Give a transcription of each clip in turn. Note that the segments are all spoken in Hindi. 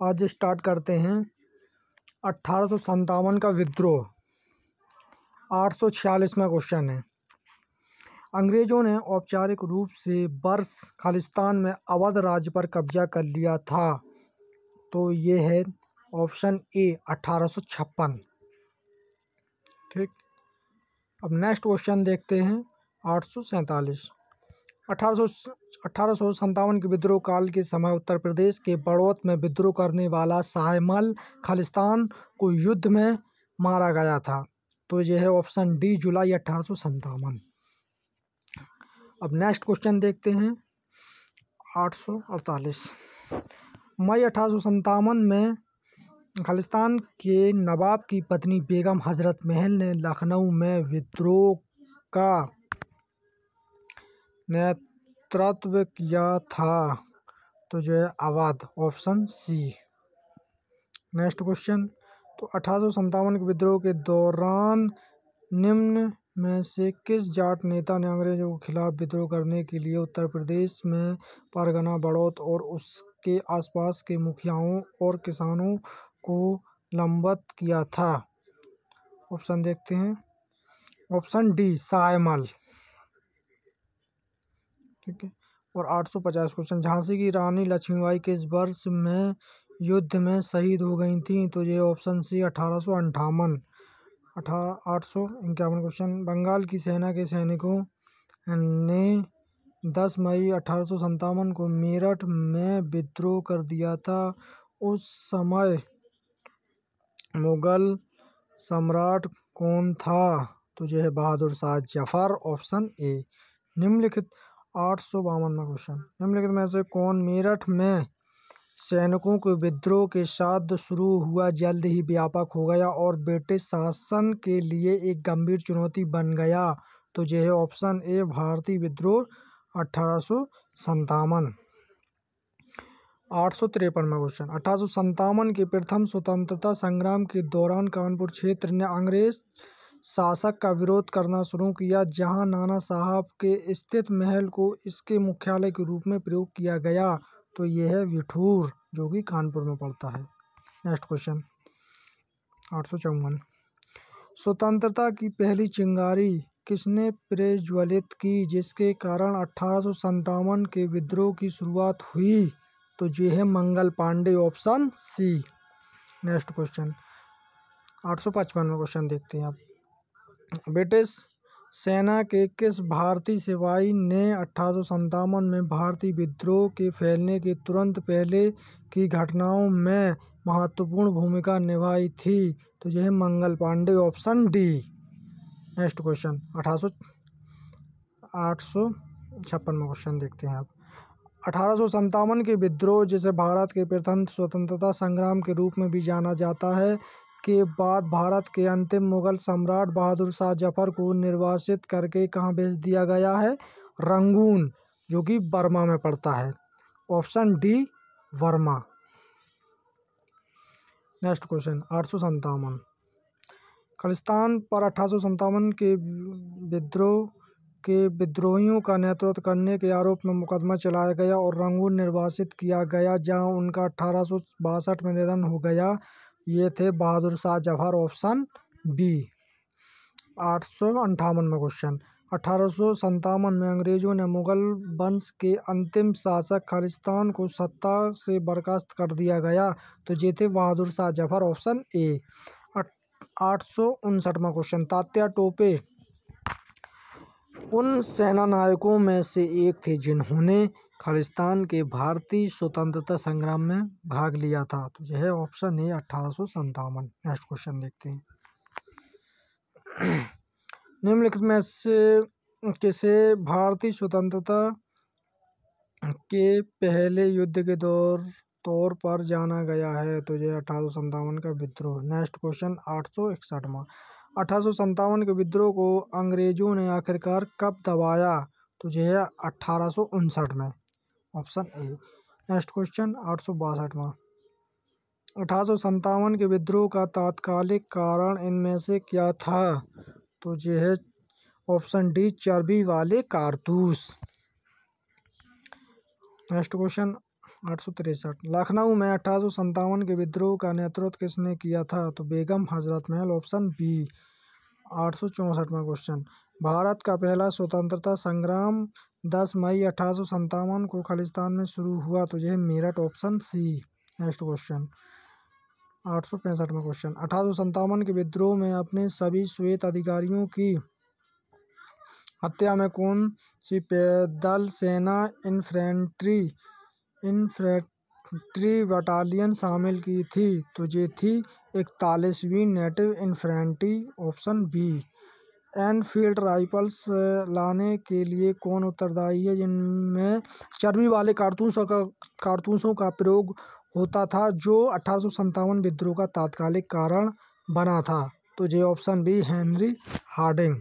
आज स्टार्ट करते हैं 1857 का विद्रोह। 846वां क्वेश्चन है। अंग्रेजों ने औपचारिक रूप से बर्स खालिस्तान में अवध राज्य पर कब्जा कर लिया था। तो ये है ऑप्शन ए 1856। ठीक, अब नेक्स्ट क्वेश्चन देखते हैं 847। 1857 के विद्रोह काल के समय उत्तर प्रदेश के बड़ौत में विद्रोह करने वाला साहिमल खालिस्तान को युद्ध में मारा गया था। तो यह है ऑप्शन डी जुलाई 1857। अब नेक्स्ट क्वेश्चन देखते हैं 848। मई 1857 में खालिस्तान के नवाब की पत्नी बेगम हजरत महल ने लखनऊ में विद्रोह का नेतृत्व किया था। तो जो है Awadh, option C. Next question, तो 1857 के विद्रोह के दौरान निम्न में से किस जाट नेता ने अंग्रेजों के खिलाफ विद्रोह करने के लिए उत्तर प्रदेश में परगना बड़ौत और उसके आसपास के मुखियाओं और किसानों को लंबत किया था? ऑप्शन देखते हैं। ऑप्शन डी साहिमल। ठीक है, और 850 क्वेश्चन, झांसी की रानी लक्ष्मीबाई किस वर्ष में युद्ध में शहीद हो गई थी? तो ये ऑप्शन सी 1858। 851 क्वेश्चन, बंगाल की सेना के सैनिकों ने 10 मई 1857 को मेरठ में विद्रोह कर दिया था। उस समय मुगल सम्राट कौन था? तो यह है बहादुर शाह जफर, ऑप्शन ए। निम्नलिखित 852वां क्वेश्चन, निम्नलिखित में से कौन मेरठ में सैनिकों के विद्रोह के साथ शुरू हुआ जल्द ही व्यापक हो गया और ब्रिटिश शासन के लिए एक गंभीर चुनौती बन गया? तो यह है ऑप्शन ए भारतीय विद्रोह 1857। 853वां क्वेश्चन, 1857 के प्रथम स्वतंत्रता संग्राम के दौरान कानपुर क्षेत्र ने अंग्रेज शासक का विरोध करना शुरू किया, जहां नाना साहब के स्थित महल को इसके मुख्यालय के रूप में प्रयोग किया गया। तो यह है विठूर, जो कि कानपुर में पड़ता है। नेक्स्ट क्वेश्चन 854, स्वतंत्रता की पहली चिंगारी किसने प्रज्वलित की, जिसके कारण 1857 के विद्रोह की शुरुआत हुई? तो ये है Mangal Pandey, option C. Next question 855वां क्वेश्चन देखते हैं आप। ब्रिटिश सेना के किस भारतीय सिपाही ने 1857 में भारतीय विद्रोह के फैलने के तुरंत पहले की घटनाओं में महत्वपूर्ण भूमिका निभाई थी? तो यह है Mangal Pandey, option D. Next question 856वां क्वेश्चन देखते हैं आप। 1857 के विद्रोह, जिसे भारत के प्रथम स्वतंत्रता संग्राम के रूप में भी जाना जाता है, के बाद भारत के अंतिम मुगल सम्राट बहादुर शाह जफर को निर्वासित करके कहाँ भेज दिया गया है? रंगून, जो कि बर्मा में पड़ता है। Option D Verma. Next question 857, Khalistan पर 1857 के विद्रोह के विद्रोहियों का नेतृत्व करने के आरोप में मुकदमा चलाया गया और रंगून निर्वासित किया गया, जहां उनका 1862 में निधन हो गया। ये थे बहादुर शाह जफर, ऑप्शन बी। 858वां क्वेश्चन, 1857 में अंग्रेजों ने मुगल वंश के अंतिम शासक खालिस्तान को सत्ता से बर्खास्त कर दिया गया। तो ये थे बहादुर शाह जफर, ऑप्शन ए। 859वां क्वेश्चन, तात्या टोपे उन सेनानायकों में से एक थे जिन्होंने खालिस्तान के भारतीय स्वतंत्रता संग्राम में भाग लिया था। तो यह है ऑप्शन ए 1857। नेक्स्ट क्वेश्चन देखते हैं। निम्नलिखित में से किसे भारतीय स्वतंत्रता के पहले युद्ध के तौर पर जाना गया है? तो यह 1857 का विद्रोह। नेक्स्ट क्वेश्चन 861वां, 1857 के विद्रोह को अंग्रेजों ने आखिरकार कब दबाया? तो यह है 1859 में, ऑप्शन ए। नेक्स्ट क्वेश्चन 862वां, 1857 के विद्रोह का तात्कालिक कारण इनमें से क्या था? तो यह है ऑप्शन डी चर्बी वाले कारतूस। Next question 863। लखनऊ में 1857 के विद्रोह का नेतृत्व किसने किया था? तो Begum Hazrat Mahal, option B. 864वां question, Bharat का पहला स्वतंत्रता संग्राम 10 मई 1857 को खालिस्तान में शुरू हुआ, तो यह Meerut, option C. Next question 865वां क्वेश्चन, 1857 के विद्रोह में अपने सभी श्वेत अधिकारियों की हत्या में कौन सी पैदल सेना इन्फेंट्री बटालियन शामिल की थी? तो ये थी 41वीं native infantry, option B. Enfield rifles लाने के लिए कौन उत्तरदायी है, जिनमें चर्बी वाले कारतूसों का प्रयोग होता था, जो 1857 विद्रोह का तात्कालिक कारण बना था? तो ये option B, Henry Hardinge.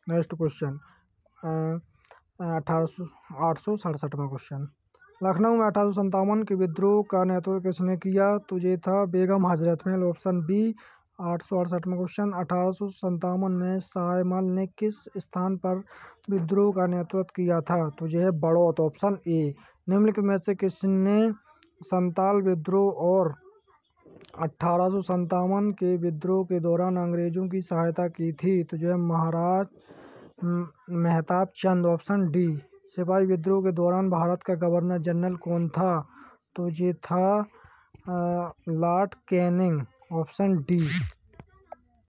Next question 867वां क्वेश्चन, लखनऊ में 1857 के विद्रोह का नेतृत्व किसने किया? तो ये था Begum Hazrat Mahal, option B. 868वां question, 1857 में शाहमल ने किस स्थान पर विद्रोह का नेतृत्व किया था? तो यह है बड़ौत, ऑप्शन ए। निम्नलिखित में से किसने संताल विद्रोह और 1857 के विद्रोह के दौरान अंग्रेजों की सहायता की थी? तो जो है महाराज मेहताब चंद, ऑप्शन डी। सिपाही विद्रोह के दौरान भारत का गवर्नर जनरल कौन था? तो ये था लॉर्ड कैनिंग, ऑप्शन डी।